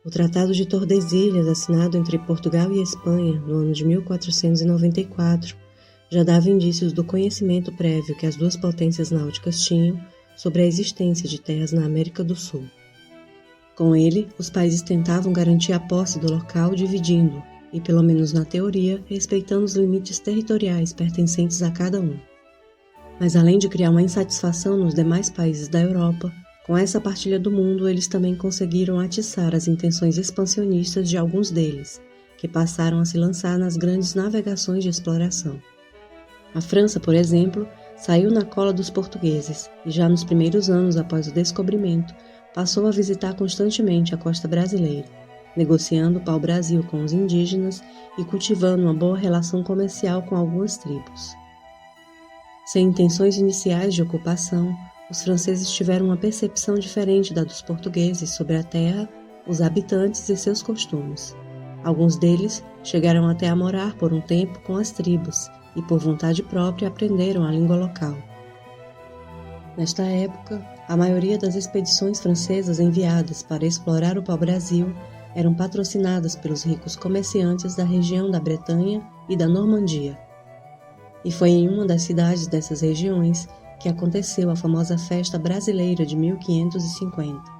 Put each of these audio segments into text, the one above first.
O Tratado de Tordesilhas, assinado entre Portugal e Espanha no ano de 1494, já dava indícios do conhecimento prévio que as duas potências náuticas tinham sobre a existência de terras na América do Sul. Com ele, os países tentavam garantir a posse do local dividindo, e pelo menos na teoria, respeitando os limites territoriais pertencentes a cada um. Mas além de criar uma insatisfação nos demais países da Europa, com essa partilha do mundo eles também conseguiram atiçar as intenções expansionistas de alguns deles, que passaram a se lançar nas grandes navegações de exploração. A França, por exemplo, saiu na cola dos portugueses e já nos primeiros anos após o descobrimento, passou a visitar constantemente a costa brasileira, negociando o pau-brasil com os indígenas e cultivando uma boa relação comercial com algumas tribos. Sem intenções iniciais de ocupação, os franceses tiveram uma percepção diferente da dos portugueses sobre a terra, os habitantes e seus costumes. Alguns deles chegaram até a morar por um tempo com as tribos e, por vontade própria, aprenderam a língua local. Nesta época, a maioria das expedições francesas enviadas para explorar o pau-brasil eram patrocinadas pelos ricos comerciantes da região da Bretanha e da Normandia. E foi em uma das cidades dessas regiões que aconteceu a famosa Festa Brasileira de 1550.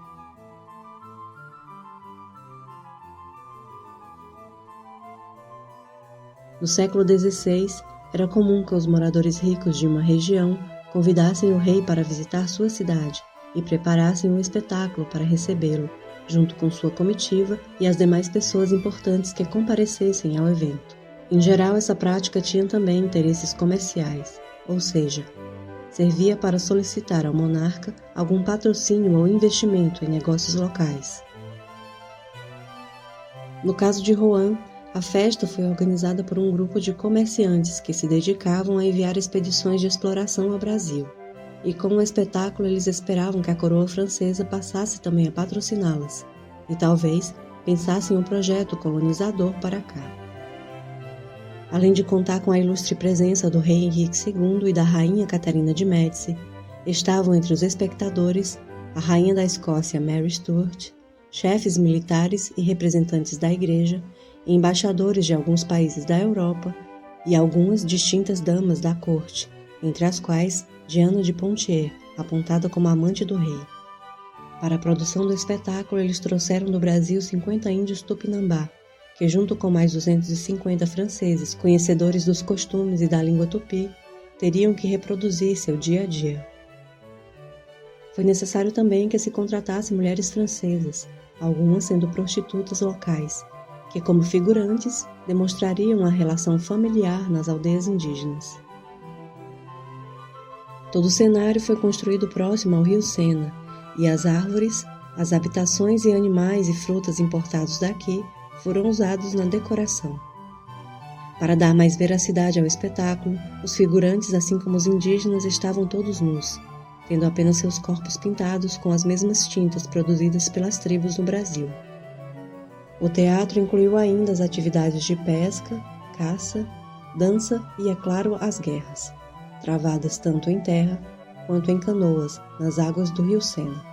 No século XVI, era comum que os moradores ricos de uma região convidassem o rei para visitar sua cidade e preparassem um espetáculo para recebê-lo, junto com sua comitiva e as demais pessoas importantes que comparecessem ao evento. Em geral, essa prática tinha também interesses comerciais, ou seja, servia para solicitar ao monarca algum patrocínio ou investimento em negócios locais. No caso de Rouen, a festa foi organizada por um grupo de comerciantes que se dedicavam a enviar expedições de exploração ao Brasil, e com o espetáculo eles esperavam que a coroa francesa passasse também a patrociná-las, e talvez pensassem um projeto colonizador para cá. Além de contar com a ilustre presença do rei Henrique II e da rainha Catarina de Médici, estavam entre os espectadores a rainha da Escócia Mary Stuart, chefes militares e representantes da igreja, embaixadores de alguns países da Europa e algumas distintas damas da corte, entre as quais Diana de Poitiers, apontada como amante do rei. Para a produção do espetáculo, eles trouxeram do Brasil 50 índios tupinambá, que junto com mais 250 franceses, conhecedores dos costumes e da língua tupi, teriam que reproduzir seu dia a dia. Foi necessário também que se contratassem mulheres francesas, algumas sendo prostitutas locais, que como figurantes demonstrariam a relação familiar nas aldeias indígenas. Todo o cenário foi construído próximo ao rio Sena, e as árvores, as habitações e animais e frutas importados daqui foram usados na decoração. Para dar mais veracidade ao espetáculo, os figurantes, assim como os indígenas, estavam todos nus, tendo apenas seus corpos pintados com as mesmas tintas produzidas pelas tribos no Brasil. O teatro incluiu ainda as atividades de pesca, caça, dança e, é claro, as guerras, travadas tanto em terra quanto em canoas nas águas do rio Sena.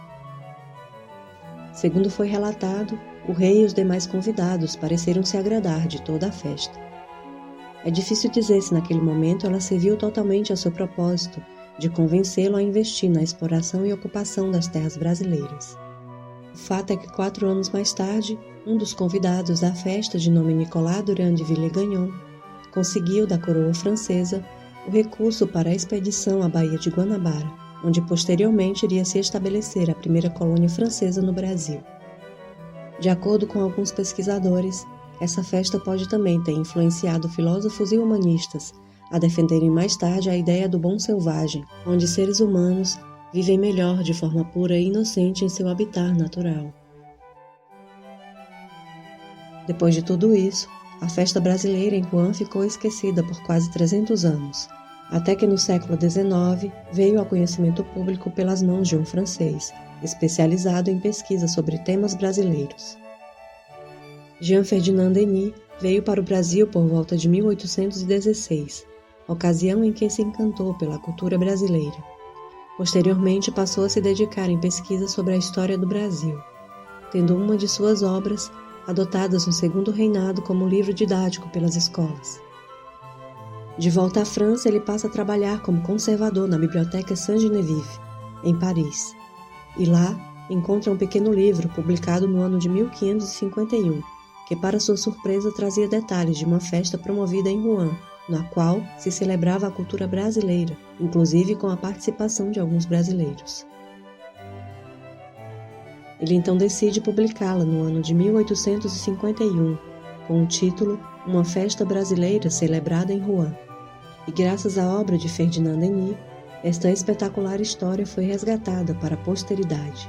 Segundo foi relatado, o rei e os demais convidados pareceram se agradar de toda a festa. É difícil dizer se naquele momento ela serviu totalmente ao seu propósito de convencê-lo a investir na exploração e ocupação das terras brasileiras. O fato é que 4 anos mais tarde, um dos convidados da festa, de nome Nicolas Durand de Villegagnon, conseguiu da coroa francesa o recurso para a expedição à Baía de Guanabara, onde posteriormente iria se estabelecer a primeira colônia francesa no Brasil. De acordo com alguns pesquisadores, essa festa pode também ter influenciado filósofos e humanistas a defenderem mais tarde a ideia do bom selvagem, onde seres humanos vivem melhor de forma pura e inocente em seu habitat natural. Depois de tudo isso, a festa brasileira em Rouen ficou esquecida por quase 300 anos, até que no século XIX veio ao conhecimento público pelas mãos de um francês, especializado em pesquisa sobre temas brasileiros. Jean-Ferdinand Denis veio para o Brasil por volta de 1816, ocasião em que se encantou pela cultura brasileira. Posteriormente passou a se dedicar em pesquisa sobre a história do Brasil. tendo uma de suas obras adotadas no Segundo Reinado como livro didático pelas escolas. De volta à França, ele passa a trabalhar como conservador na Biblioteca Saint-Geneviève, em Paris, e lá encontra um pequeno livro publicado no ano de 1551, que para sua surpresa trazia detalhes de uma festa promovida em Rouen, na qual se celebrava a cultura brasileira, inclusive com a participação de alguns brasileiros. Ele então decide publicá-la no ano de 1851, com o título Uma Festa Brasileira Celebrada em Rouen. E graças à obra de Ferdinand Denis, esta espetacular história foi resgatada para a posteridade.